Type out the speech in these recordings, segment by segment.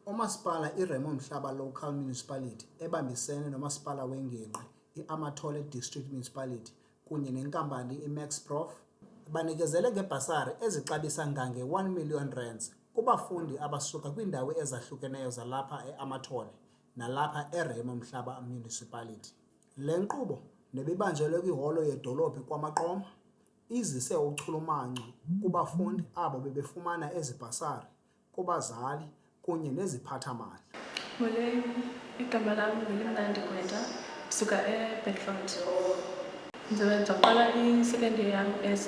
Umasipala iRaymond Mhlaba Local Municipality ebambisene nomasipala wengingqi iAmatola District Municipality kunye nenkampani iMaxProf banikezele ngebhasari ezixabisa ngange-R1 million kubafundi abasuka kwiindawo ezahlukeneyo zalapha eAmatola nalapha eRaymond Mhlaba Municipality. Le nkqubo nebibanjelwe kwiholo yedolophu kwaMaqoma izise uchulumanco kubafundi abo bebefumana ezi bhasari, kubazali kunye neziphathamali. Igama lam nguLimnandi Gweta, ndisuka eBedford. Ndizaqala i-second year yam as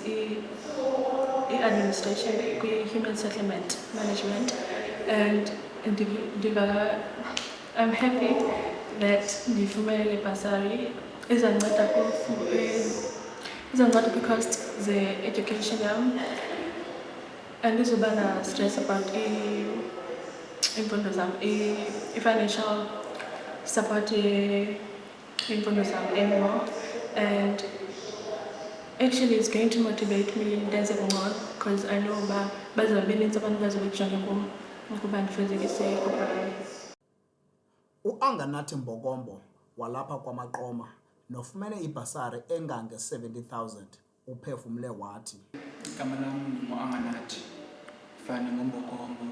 i-administration kwi-human settlement management, and I'm happy that ndifumene le basari izanceda because the education yam andizuba na stress about imfundo zam, i-financial support imfundo zam anymore, and actually it's going to motivate me ndenze more because I know uba bazoba beninzi abantu bazokujonga kum ukuba ndifezekise iphupha. U-Anganathi Mbokombo walapha kwaMaqoma nofumene ibhasari engange-70,000 uphefumle wathi. Igama lam nguAnganathi Fana Ngombokombo,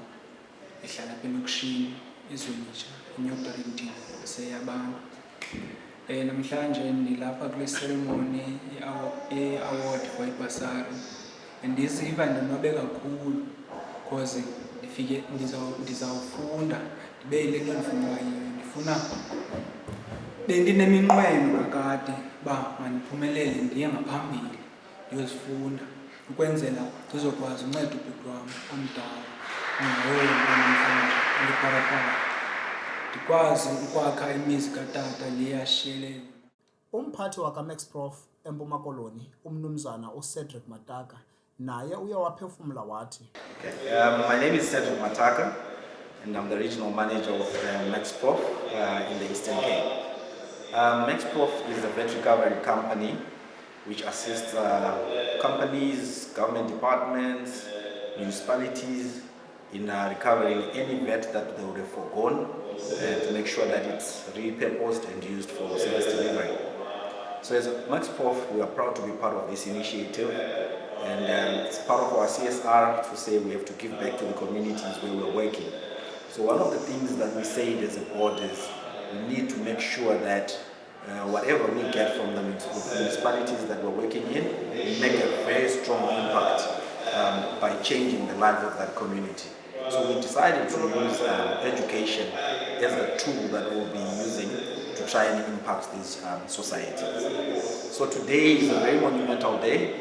ehlala apha elokishini eZwelitsha, eNyokdorinti seyaBantu. Namhlanje ndilapha kule ceremony i-award for ibhasari. Ndiziva ndonwabe kakhulu because ndizawufunda ndibe yile nto ndifunayo. Bendineminqweno kakade uba mandiphumelele ndiye ngaphambili ndiyozifunda ukwenzela ndizokwazi unceda ubhuti wam omdala namhlanje ndiparapara, ndikwazi ukwakha imizi katata le yashiyele. Umphathi wakaMaxProf eMpuma Koloni, umnumzana uCedric Mataka, naye uye waphefumla wathi. My name is Cedric Mataka, and I'm the regional manager of MaxProf in the Eastern Cape. MaxProf is a vet recovery company which assists companies, government departments, municipalities in recovering any vet that they would have forgone to make sure that it's repurposed and used for service delivery. So as MaxProf, we are proud to be part of this initiative, and it's part of our CSR to say we have to give back to the communities where we're working. So one of the things that we say as a board is we need to make sure that whatever we get from the municipalities that we're working in, we make a very strong impact by changing the lives of that community. So we decided to use education as the tool that we'll be using to try and impact these societies. So today is a very monumental day.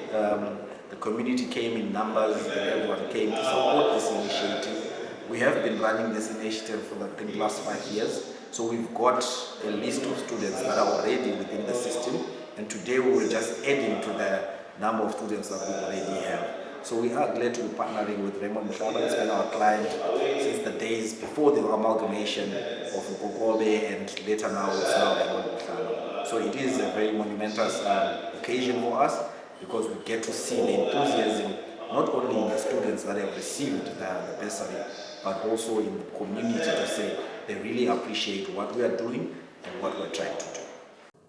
The community came in numbers, everyone came to support this initiative. We have been running this initiative for the last 5 years. So we've got a list of students that are already within the system, and today we will just add to the number of students that we already have. So we are glad to be partnering with Raymond Mhlaba. It's been our client since the days before the amalgamation of Ukokobe, and later now it's now Raymond Mhlaba. So it is a very monumentous occasion for us because we get to see the enthusiasm not only in the students that have received the bursary, but also in the community to say they really appreciate what we are doing and what we're trying to do.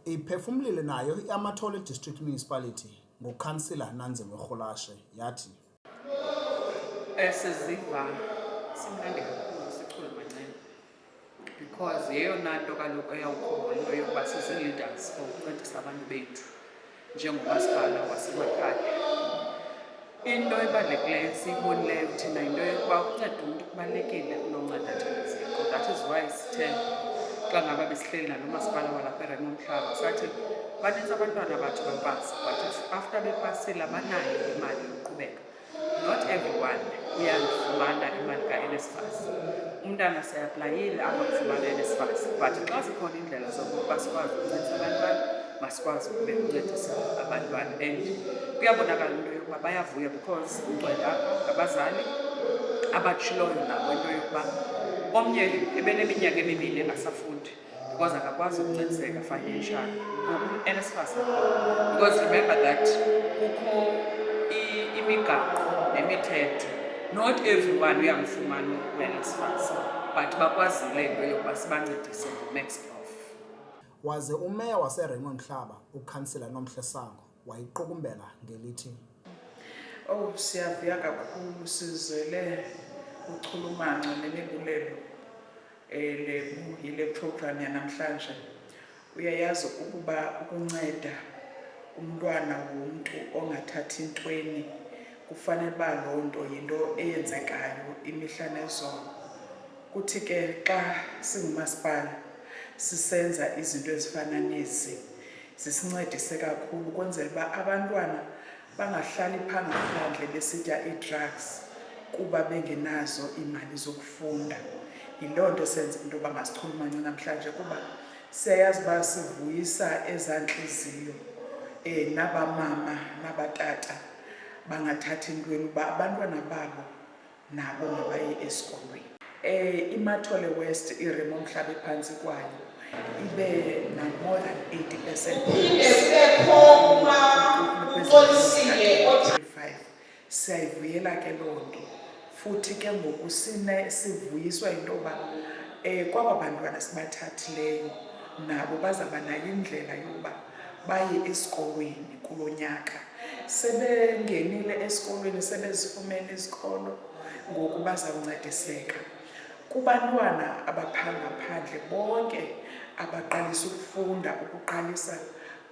Iphefumlile nayo iAmatola District Municipality nguKhansila Nanzime Rholashe yathi. Siziva simnandi kakhulu sichulumancane because yeyona nto kaloku eyawukhombela into yokuba sizi-leaders for ukuncedisa abantu bethu njengomasipala wasemakhaya. Into ebalulekileyo siyibonileyo thina yinto yokuba ukunceda umntu kubalulekile kunonceda thina ziko. That is why sithe xa ngaba besihleli nalo masipala walapha eRaymond Mhlaba sathi banintsi abantwana bathi bapasa, but after bepasile abanayo imali yokuqhubeka. Not everyone uyayifumana imali ka-NSFAS. Umntana siaplayile angafumana NSFAS, but xa zikhona iindlela zokuba sikwazi ukuncedisa abantwana, masikwazi ukuncedisa abantwana. And kuyabonakala into yokuba bayavuya because ugcwele apha ngabazali abatshiloyo nabo into yokuba omnye ebeneminyaka emibini engasafundi because akakwazi ukuncediseka financial NSFAS. Because remember that kukho imigaqo nemithetho, not everyone uyamfumana uNSFAS. but bakwazile into yokuba sibancedise ngoMax Prof. Waze umeya waseRaymond Mhlaba, ukhansila Nomhle Sango, wayiqukumbela ngelithi, Oh, siyavuya kakhulu sizele uchulumanco nemibulelo yile program yanamhlanje. Uyayazi ukuba ukunceda umntwana womntu ongathathi ntweni kufanele uba loo nto yinto eyenzekayo imihla nezolo. Kuthi ke xa singumasipala sisenza izinto ezifana nezi zisincedise kakhulu ukwenzela uba abantwana bangahlali phandle besitya ii-drugs kuba bengenazo iimali zokufunda. Yiloo nto senza into yoba masichulumanye namhlanje kuba siyayazi uba sivuyisa ezaa ntliziyo nabamama nabatata bangathathi ntweni uba abantwana babo nabo mabaye esikolweni. IMathole West, iRaymond Mhlaba ephantsi kwayo, ibe na-more than 80%. Siyayivuyela ke loo nto. Futhi ke ngoku sivuyiswa into yoba kwaba bantwana sibathathileyo nabo bazaba nayo indlela yokuba baye esikolweni kulo nyaka. Sebengenile esikolweni, sebezifumene izikolo, ngoku bazawuncediseka. Kubantwana abaphanga phandle bonke abaqalisa ukufunda, ukuqalisa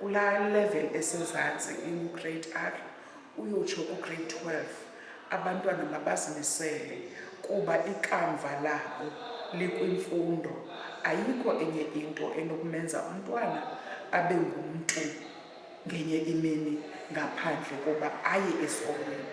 kulaa level esezantsi in-grade R uyotsho ku-grade 12, abantwana mabazimisele kuba ikamva labo likwimfundo. Ayikho enye into enokumenza umntwana abe ngumntu ngenye imini ngaphandle koba aye esikolweni.